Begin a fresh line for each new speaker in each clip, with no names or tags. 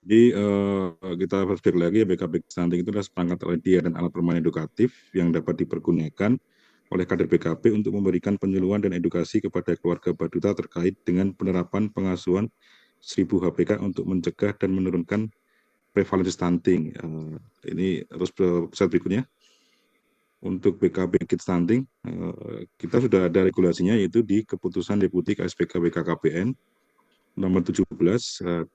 Jadi kita flashback lagi ya, BKP stunting itu adalah perangkat media dan alat permainan edukatif yang dapat dipergunakan oleh kader BKP untuk memberikan penyuluhan dan edukasi kepada keluarga baduta terkait dengan penerapan pengasuhan 1000 HPK untuk mencegah dan menurunkan prevalensi stunting. Ini terus slide berikutnya. Untuk BKP Kids Stunting, kita sudah ada regulasinya yaitu di Keputusan Deputi KSPK BKKBN nomor 17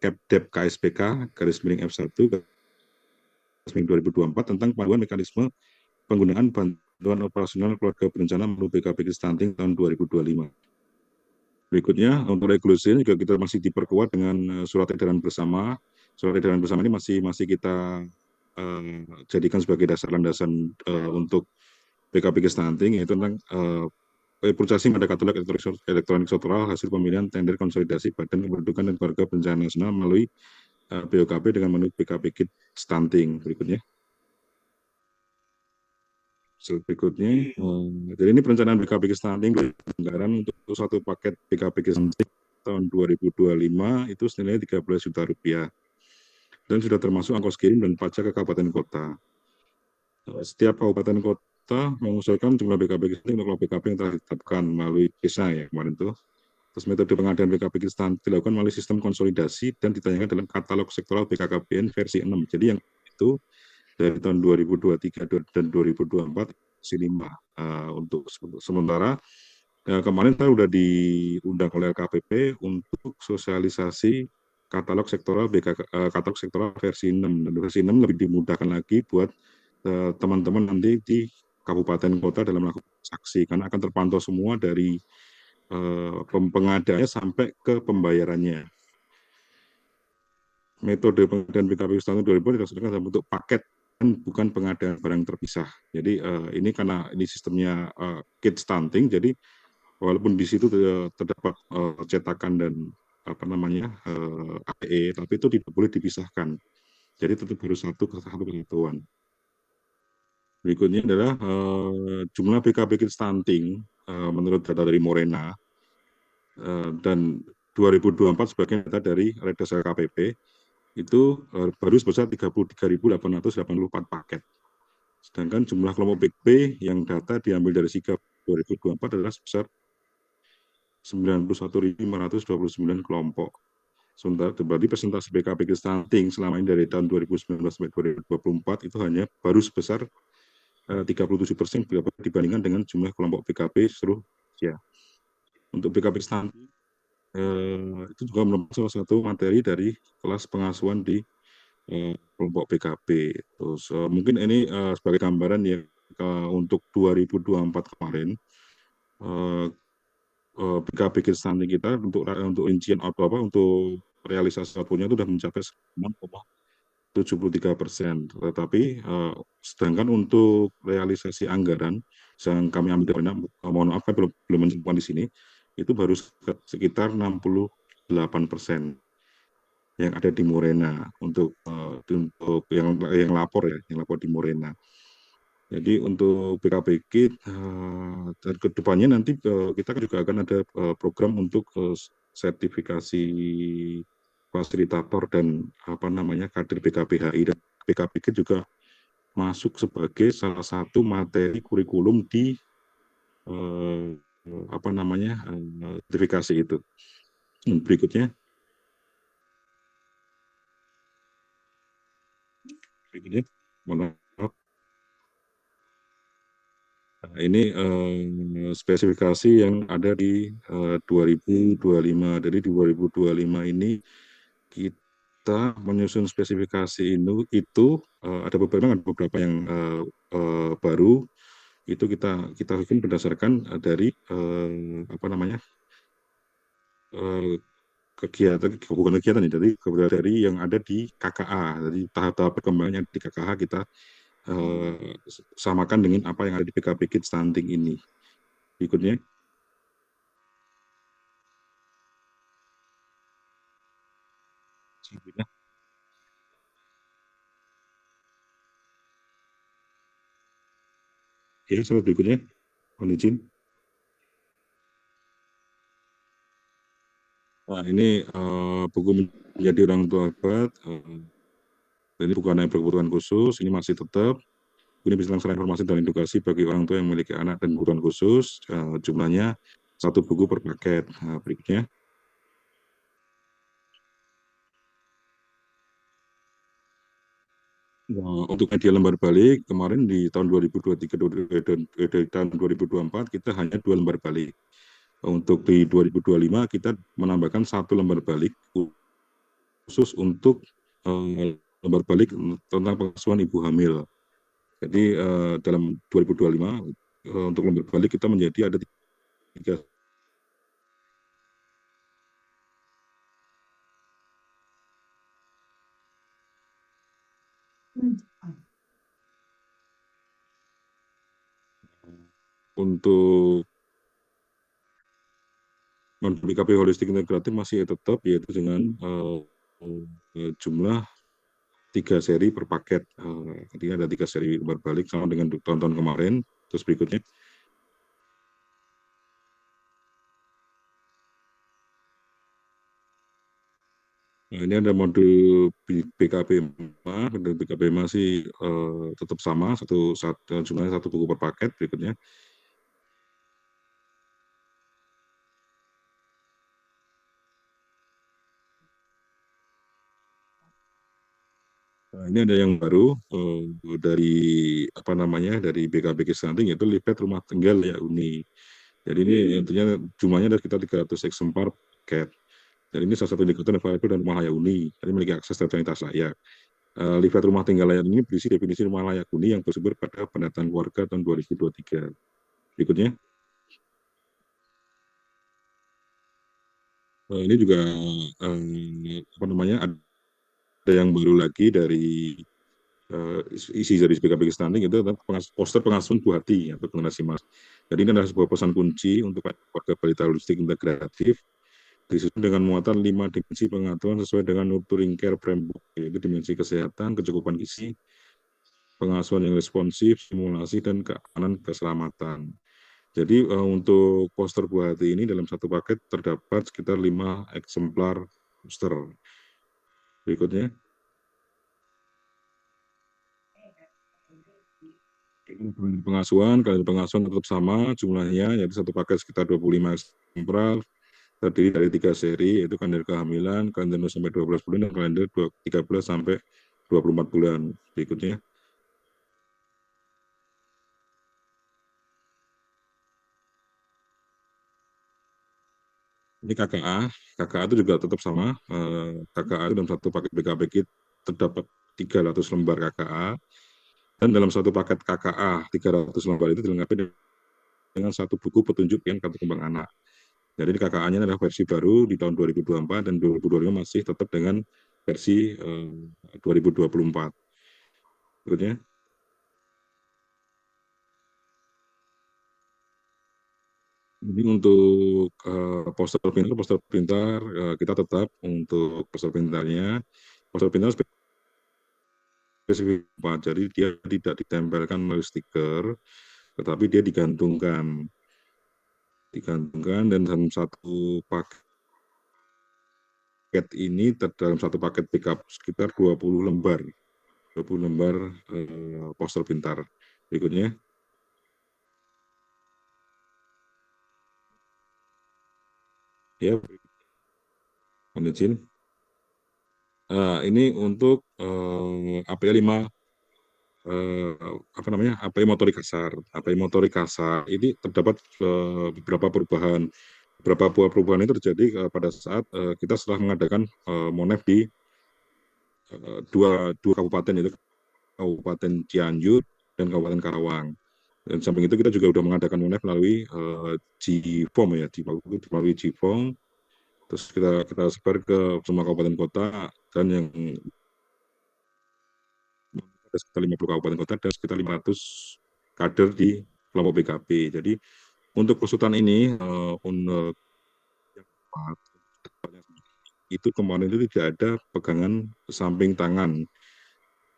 Kepdep KSPK garis miring F1 garis miring 2024 tentang panduan mekanisme penggunaan bantuan operasional keluarga berencana melalui BKP Kids Stunting tahun 2025. Berikutnya, untuk regulasi juga kita masih diperkuat dengan surat edaran bersama. Surat edaran bersama ini masih kita jadikan sebagai dasar landasan untuk BKP Stunting, yaitu tentang purchasing pada katalog elektronik sektoral hasil pemilihan tender konsolidasi Badan Kependudukan dan Keluarga Berencana Nasional melalui BOKP dengan menu BKP Kit Stunting. Berikutnya. Berikutnya, jadi ini perencanaan BKP Stunting anggaran untuk satu paket BKP Stunting tahun 2025 itu senilai 13 juta rupiah dan sudah termasuk ongkos kirim dan pajak ke kabupaten kota. Setiap kabupaten kota mengusulkan jumlah BKP Stunting untuk BKP yang telah ditetapkan melalui desa ya kemarin itu. Terus metode pengadaan BKP Stunting dilakukan melalui sistem konsolidasi dan ditanyakan dalam katalog sektoral BKKBN versi 6. Jadi yang itu dari tahun 2023 dan 2024 versi 5. Untuk sementara kemarin saya sudah diundang oleh LKPP untuk sosialisasi katalog sektoral katalog sektoral versi 6. Dan versi 6 lebih dimudahkan lagi buat teman-teman nanti di kabupaten kota dalam melakukan transaksi karena akan terpantau semua dari pengadaannya sampai ke pembayarannya. Metode pengadaan BKP tahun 2000 dilaksanakan dalam bentuk paket dan bukan pengadaan barang terpisah. Jadi ini karena ini sistemnya kit stunting, jadi walaupun di situ terdapat cetakan dan apa namanya APE, tapi itu tidak boleh dipisahkan. Jadi tetap harus satu kesatuan. Berikutnya adalah jumlah BKP kit stunting menurut data dari Morena dan 2024 sebagai data dari Redes LKPP itu baru sebesar 33.884 paket. Sedangkan jumlah kelompok Big B yang data diambil dari SIGAP 2024 adalah sebesar 91.529 kelompok. Sementara berarti presentasi BKP stunting selama ini dari tahun 2019 sampai 2024 itu hanya baru sebesar 37% dibandingkan dengan jumlah kelompok BKP seluruh Indonesia. Untuk BKP stunting itu juga merupakan salah satu materi dari kelas pengasuhan di kelompok BKP. Terus mungkin ini sebagai gambaran ya untuk 2024 kemarin BKP stunting kita untuk rincian apa untuk realisasi outputnya itu sudah mencapai 6,73%. Tetapi sedangkan untuk realisasi anggaran yang kami ambil dari mohon maaf belum menyebutkan di sini itu baru sekitar 68% yang ada di Morena untuk yang lapor ya, yang lapor di Morena. Jadi untuk BKBG dan kedepannya nanti kita juga akan ada program untuk sertifikasi fasilitator dan apa namanya kader BKBHI dan BKBG juga masuk sebagai salah satu materi kurikulum di apa namanya sertifikasi itu. Berikutnya mohon maaf. Ini spesifikasi yang ada di 2025. Jadi di 2025 ini kita menyusun spesifikasi itu ada beberapa yang baru itu kita bikin berdasarkan dari apa namanya kegiatan bukan kegiatan ya, jadi dari yang ada di KKA. Jadi tahap-tahap perkembangannya di KKA kita samakan dengan apa yang ada di PKP Kit Stunting ini. Berikutnya. Ya, slide berikutnya. Mohon izin. Nah, ini buku menjadi orang tua hebat. Ini bukan yang berkebutuhan khusus, ini masih tetap. Ini bisa langsung informasi dan edukasi bagi orang tua yang memiliki anak dan kebutuhan khusus. Jumlahnya satu buku per paket. Berikutnya. Nah, untuk media lembar balik, kemarin di tahun 2023 dan dari tahun 2024 kita hanya 2 lembar balik. Untuk di 2025 kita menambahkan 1 lembar balik khusus untuk lembar balik tentang pengasuhan ibu hamil. Jadi dalam 2025 untuk lembar balik kita menjadi ada 3 untuk non BKP holistik integratif masih tetap yaitu dengan jumlah 3 seri per paket. Jadi ada 3 seri lembar balik sama dengan tahun-tahun kemarin. Terus berikutnya. Nah, ini ada modul BKB-MA, modul BKB-MA sih tetap sama, jumlahnya 1 buku per paket. Berikutnya. Nah, ini ada yang baru dari apa namanya dari BKB Stunting yaitu Livet Rumah Tanggal ya Uni. Jadi ini intinya jumlahnya ada sekitar 300 eksemplar paket. Dan ini salah satu indikator variabel dan rumah layak huni. Jadi memiliki akses dan sanitasi layak. Lihat rumah tinggal layak ini berisi definisi rumah layak huni yang bersumber pada pendataan keluarga tahun 2023. Berikutnya, ini juga apa namanya ada yang baru lagi dari isi dari SPKB Stunting itu adalah poster pengasuhan buah hati atau generasi emas. Jadi ini adalah sebuah pesan kunci untuk keluarga balita holistik integratif disusun dengan muatan 5 dimensi pengaturan sesuai dengan nurturing care framework, yaitu dimensi kesehatan, kecukupan gizi, pengasuhan yang responsif, simulasi, dan keamanan keselamatan. Jadi untuk poster buah hati ini dalam satu paket terdapat sekitar 5 eksemplar poster. Berikutnya. Kalender pengasuhan tetap sama jumlahnya, yaitu satu paket sekitar 25 eksemplar, terdiri dari 3 seri, yaitu kalender kehamilan, kalender 0 sampai 12 bulan, dan kalender 13 sampai 24 bulan. Berikutnya. Ini KKA itu juga tetap sama. KKA itu dalam satu paket BKB kit terdapat 300 lembar KKA, dan dalam satu paket KKA 300 lembar itu dilengkapi dengan 1 buku petunjuk yang kartu kembang anak. Jadi KKA-nya adalah versi baru di tahun 2024 dan 2025 masih tetap dengan versi 2024. Berikutnya. Ini untuk poster pintar kita tetap untuk poster pintarnya. Poster pintar spesifik, jadi dia tidak ditempelkan melalui stiker, tetapi dia digantungkan dan dalam satu paket ini dalam satu paket pickup sekitar 20 lembar poster pintar. Berikutnya. Ya, izin. Ini untuk API 5 apa namanya API motorik kasar. API motorik kasar ini terdapat beberapa perubahan. Beberapa perubahan itu terjadi pada saat kita setelah mengadakan Monef di dua kabupaten, yaitu Kabupaten Cianjur dan Kabupaten Karawang. Dan samping itu kita juga sudah mengadakan Monef melalui GFOM ya, melalui GFOM. Terus kita sebar ke semua kabupaten kota, dan yang ada sekitar 50 kabupaten kota dan sekitar 500 kader di kelompok BKP. Jadi untuk pesutan ini itu kemarin itu tidak ada pegangan samping tangan.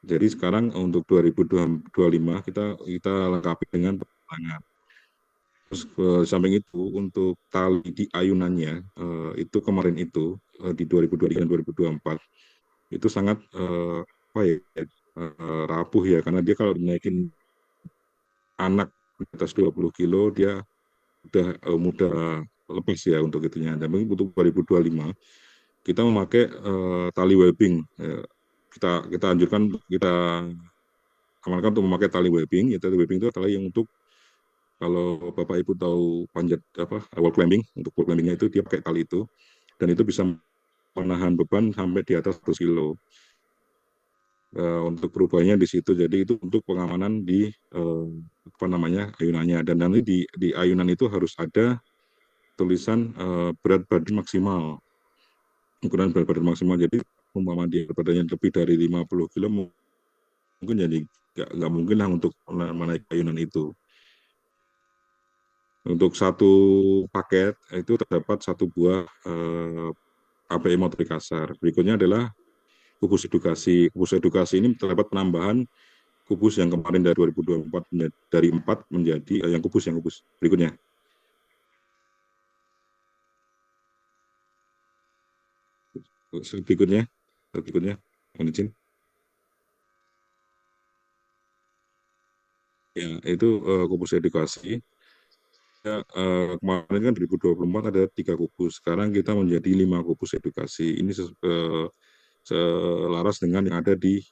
Jadi sekarang untuk 2025 kita lengkapi dengan tangan. Terus samping itu untuk tali di ayunannya itu kemarin itu di 2023 dan 2024 itu sangat apa ya, rapuh ya, karena dia kalau naikin anak di atas 20 kilo dia udah mudah lepas ya untuk itunya. Dan untuk 2025 kita memakai tali webbing. Kita anjurkan, kita amalkan untuk memakai tali webbing. Ya, tali webbing itu tali yang untuk, kalau Bapak Ibu tahu panjat apa wall climbing, untuk wall climbingnya itu dia pakai tali itu, dan itu bisa menahan beban sampai di atas 100 kilo. Untuk perubahannya di situ, jadi itu untuk pengamanan di apa namanya ayunannya, dan nanti di ayunan itu harus ada tulisan berat badan maksimal, ukuran berat badan maksimal. Jadi umpama dia badannya lebih dari 50 kilo mungkin jadi nggak mungkin lah untuk menaik ayunan itu. Untuk satu paket itu terdapat satu buah API motorik kasar. Berikutnya adalah kubus edukasi. Kubus edukasi ini terdapat penambahan kubus yang kemarin dari 2024 dari 4 menjadi yang kubus berikutnya. Berikutnya, mohon izin. Ya, itu kubus edukasi. Ya, kemarin kan 2024 ada 3 kubus, sekarang kita menjadi 5 kubus edukasi. Ini selaras dengan yang ada di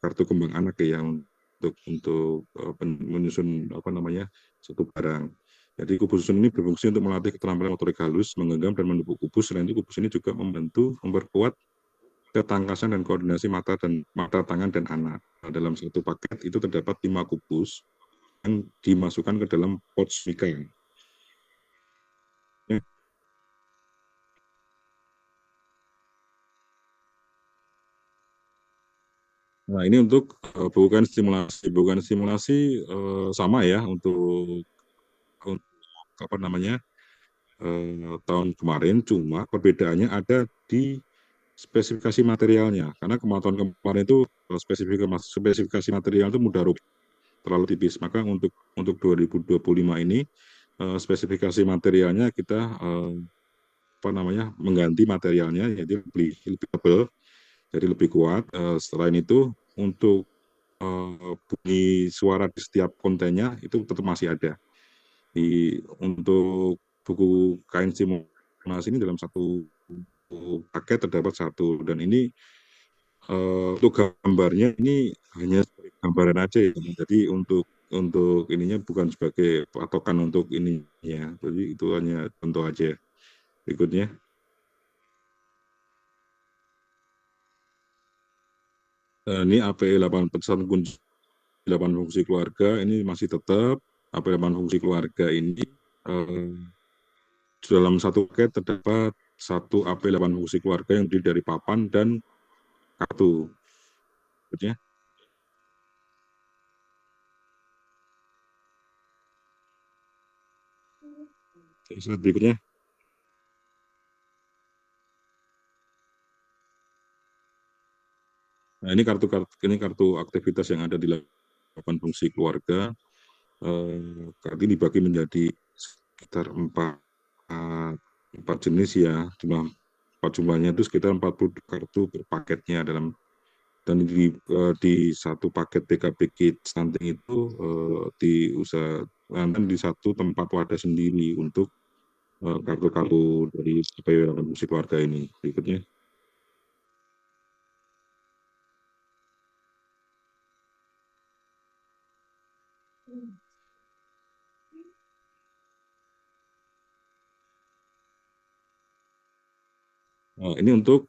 kartu kembang anak ya, untuk menyusun apa namanya satu barang. Jadi kubus susun ini berfungsi untuk melatih keterampilan motorik halus, menggenggam dan menumpuk kubus. Selain itu, kubus ini juga membantu memperkuat ketangkasan dan koordinasi mata, tangan, dan anak. Nah, dalam satu paket itu terdapat 5 kubus yang dimasukkan ke dalam pouch Mika. Nah, ini untuk bukan stimulasi. Bukan stimulasi sama ya untuk apa namanya tahun kemarin, cuma perbedaannya ada di spesifikasi materialnya. Karena tahun kemarin itu spesifikasi material itu mudah rugi, terlalu tipis. Maka untuk 2025 ini spesifikasi materialnya kita apa namanya mengganti materialnya, yaitu lebih tebal, jadi lebih kuat. Selain itu, untuk bunyi suara di setiap kontennya itu tetap masih ada. Untuk buku kain simulasi ini dalam satu paket terdapat satu, dan ini untuk gambarnya ini hanya gambaran aja ya. Jadi untuk ininya bukan sebagai patokan untuk ini ya. Jadi itu hanya contoh aja. Berikutnya. Ini APE 8 pesan kunci 8 fungsi keluarga ini masih tetap. APE 8 fungsi keluarga ini dalam satu paket terdapat satu APE 8 fungsi keluarga yang terdiri dari papan dan kartu. Berikutnya. Slide berikutnya. Nah, ini kartu aktivitas yang ada di 8 fungsi keluarga. Kartu ini dibagi menjadi sekitar 4 jenis ya. Jumlahnya itu sekitar 40 kartu per paketnya dan di satu paket PKB Kit stunting itu diusahakan di satu tempat wadah sendiri untuk kartu-kartu dari fungsi keluarga ini. Berikutnya. Ini untuk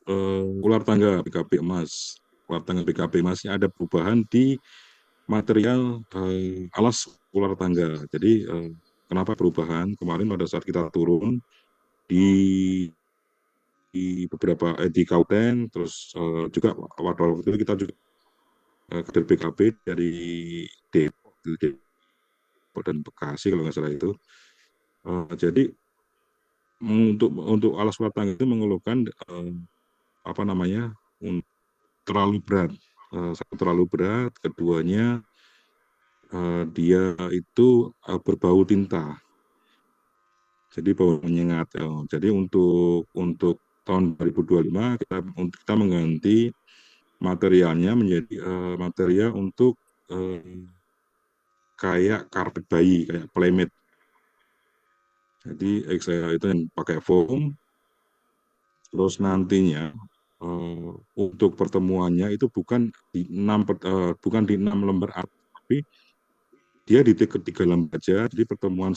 ular tangga PKB emas. Ular tangga PKB emasnya ada perubahan di material alas ular tangga. Jadi kenapa perubahan? Kemarin pada saat kita turun di beberapa di Kauten, terus juga waktu itu kita juga kader PKB dari Depok dan Bekasi kalau nggak salah itu. Jadi untuk alas ular tangga itu mengeluhkan apa namanya terlalu berat. Satu terlalu berat, keduanya dia itu berbau tinta. Jadi bau menyengat. Jadi untuk tahun 2025 kita mengganti materialnya menjadi material untuk kayak karpet bayi, kayak playmate. Jadi itu yang pakai foam. Terus nantinya untuk pertemuannya itu bukan di 6 lembar tapi dia di tiga lembar aja. Jadi pertemuan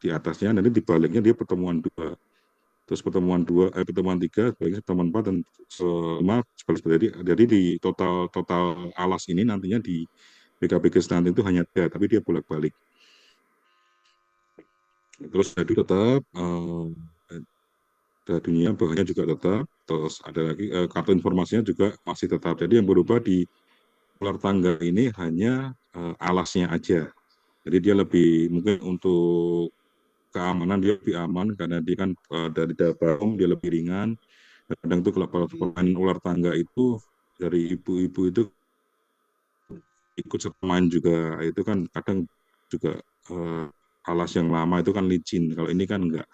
di atasnya, nanti di baliknya dia pertemuan 2. Terus pertemuan 3, sebaliknya pertemuan 4 dan selama jadi di total total alas ini nantinya di BKBG nanti itu hanya 3, tapi dia bolak-balik. Terus jadi tetap dunia bahannya juga tetap, terus ada lagi kartu informasinya juga masih tetap. Jadi yang berubah di ular tangga ini hanya alasnya aja. Jadi dia lebih mungkin untuk keamanan dia lebih aman karena dia kan dari dalam dia lebih ringan. Kadang tuh kalau pemain ular tangga itu dari ibu-ibu itu ikut serta main juga, itu kan kadang juga alas yang lama itu kan licin. Kalau ini kan enggak.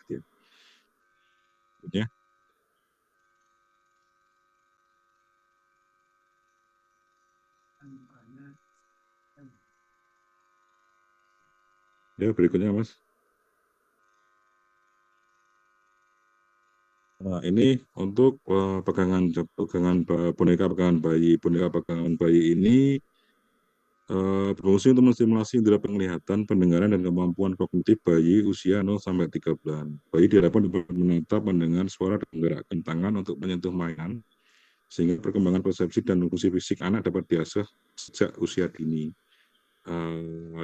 Ya, ya berikutnya Mas. Nah, ini untuk boneka pegangan bayi ini berfungsi untuk menstimulasi indera penglihatan, pendengaran, dan kemampuan kognitif bayi usia 0 sampai 3 bulan. Bayi diharapkan dapat menatap, mendengar suara, dan menggerakkan tangan untuk menyentuh mainan, sehingga perkembangan persepsi dan fungsi fisik anak dapat diasah sejak usia dini.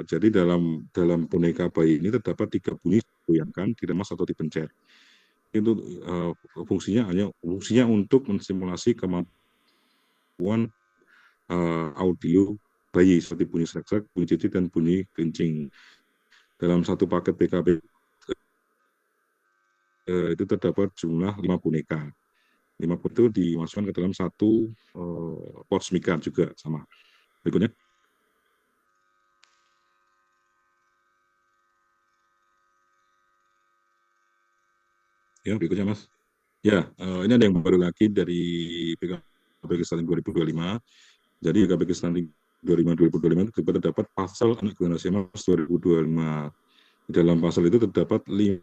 Jadi dalam boneka bayi ini terdapat 3 bunyi goyangkan, diremas atau dipencet. Itu fungsinya untuk menstimulasi kemampuan audio bayi seperti bunyi serak-serak, bunyi cicit, dan bunyi kencing. Dalam satu paket BKB itu terdapat jumlah 5 boneka. 5 itu dimasukkan ke dalam satu pouch mika juga sama. Berikutnya. Ya, berikutnya Mas. Ya, ini ada yang baru lagi dari BKB Stunting 2025. Jadi BKB Stunting 2025 itu terdapat pasal anak generasi emas 2025. Di dalam pasal itu terdapat 5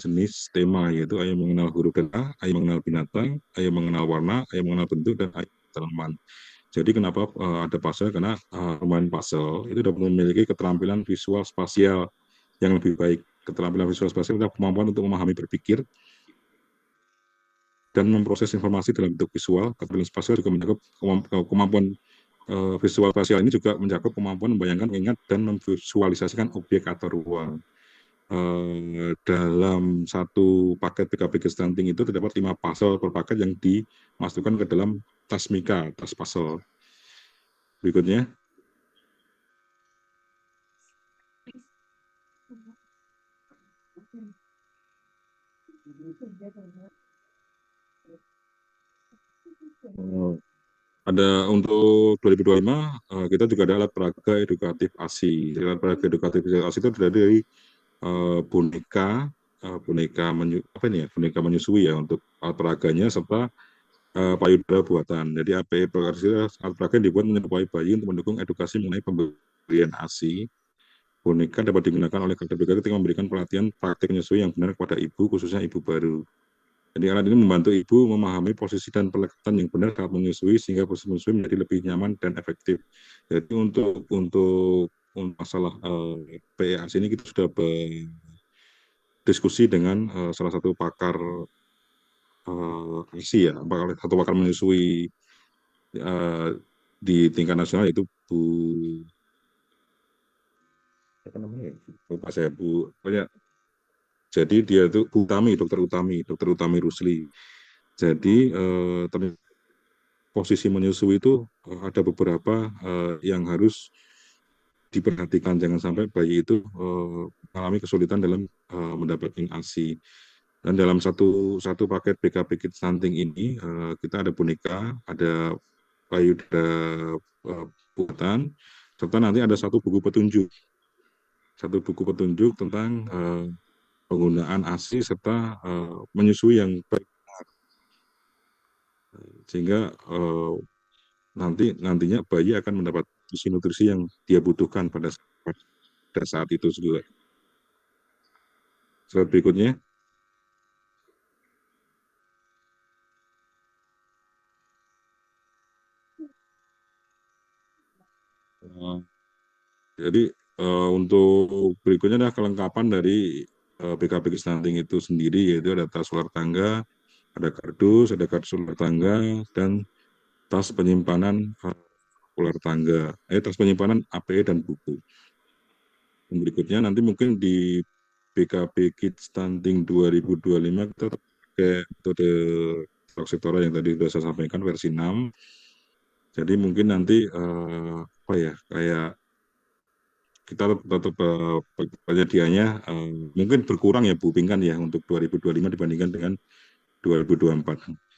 jenis tema, yaitu ayah mengenal huruf dan ayah mengenal binatang, ayah mengenal warna, ayah mengenal bentuk, dan ayah tanaman. Jadi kenapa ada puzzle? Karena pemain puzzle itu dapat memiliki keterampilan visual spasial yang lebih baik. Keterampilan visual spasial adalah kemampuan untuk memahami berpikir dan memproses informasi dalam bentuk visual. Keterampilan spasial juga mencakup kemampuan visual spasial ini juga mencakup kemampuan membayangkan, mengingat, dan memvisualisasikan objek atau ruang. Dalam satu paket BKB Stunting itu terdapat 5 puzzle per paket yang dimasukkan ke dalam tas mika, tas puzzle. Berikutnya. Ada untuk 2025 kita juga ada alat peraga edukatif ASI. Alat peraga edukatif ASI itu dari boneka boneka menyusui ya untuk alat peraganya serta payudara buatan. Jadi alat peraga yang dibuat menyerupai bayi untuk mendukung edukasi mengenai pemberian ASI. Boneka dapat digunakan oleh kakak BK ketika memberikan pelatihan praktik menyusui yang benar kepada ibu, khususnya ibu baru. Jadi alat ini membantu ibu memahami posisi dan pelekatan yang benar saat menyusui, sehingga proses menyusui menjadi lebih nyaman dan efektif. Jadi untuk masalah PEAS ini kita sudah berdiskusi dengan salah satu pakar ASI ya, satu pakar menyusui di tingkat nasional, yaitu Bu apa namanya? Lupa saya, Bu. Jadi dia itu Dokter Utami Rusli. Jadi posisi menyusui itu ada beberapa yang harus diperhatikan, jangan sampai bayi itu mengalami kesulitan dalam mendapatkan ASI. Dan dalam satu paket BKB Kit Stunting ini kita ada boneka, ada payudara buatan, serta nanti ada satu buku petunjuk. satu buku petunjuk tentang penggunaan ASI serta menyusui yang baik, sehingga nantinya bayi akan mendapat nutrisi yang dia butuhkan pada saat itu juga. Slide berikutnya. Jadi untuk berikutnya adalah kelengkapan dari BKBG stunting itu sendiri, yaitu ada tas ular tangga, ada kardus, ada kardus ular tangga, dan tas penyimpanan ular tangga, tas penyimpanan APE dan buku. Dan berikutnya nanti mungkin di BKB Kids Stunting 2025 kita pakai metode sektoral yang tadi sudah saya sampaikan versi 6. Jadi mungkin nanti apa ya, kayak kita tetap penyediaannya mungkin berkurang ya Bu Pinkan ya untuk 2025 dibandingkan dengan 2024.